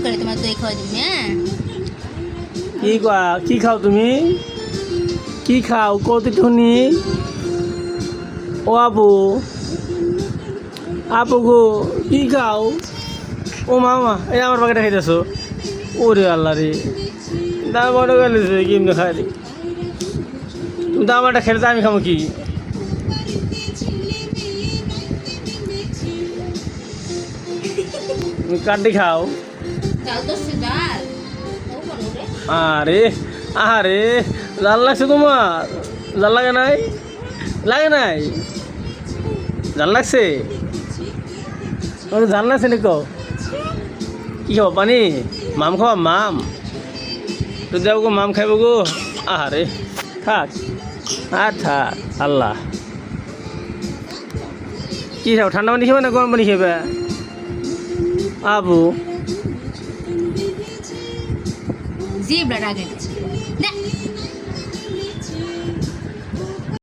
করে তোমার দই খাওয়া দিবি হ্যাঁ। কি খাও তুমি? কি খাও কত টুনি? ও আপু, আপু গো কি খাও? ও মামা এই আমার পাখিটা খাইতেছো? ওরে আল্লাহ রে, দাম বড় গেছে কেমনি খাই? তুমি তো আমারটা খেলে তো আমি খাবো কি? তুমি কাটি খাও। চাল তো ডাল ও বলো রে। আরে আরে জাল লাগছে তোমার? জাল লাগে নাই? লাগে নাই? জাল লাগছে? জাল লাগছে নাকি? কি খাবো পানি? মাম খাওয়া মাম? তো যাবো গো মাম খাইব গো। আরে থাক আর থাক আল্লাহ। কি খাও ঠান্ডা পানি খাবে না গরম পানি খাবে? আবু জিবড়া রাগে গেছে না।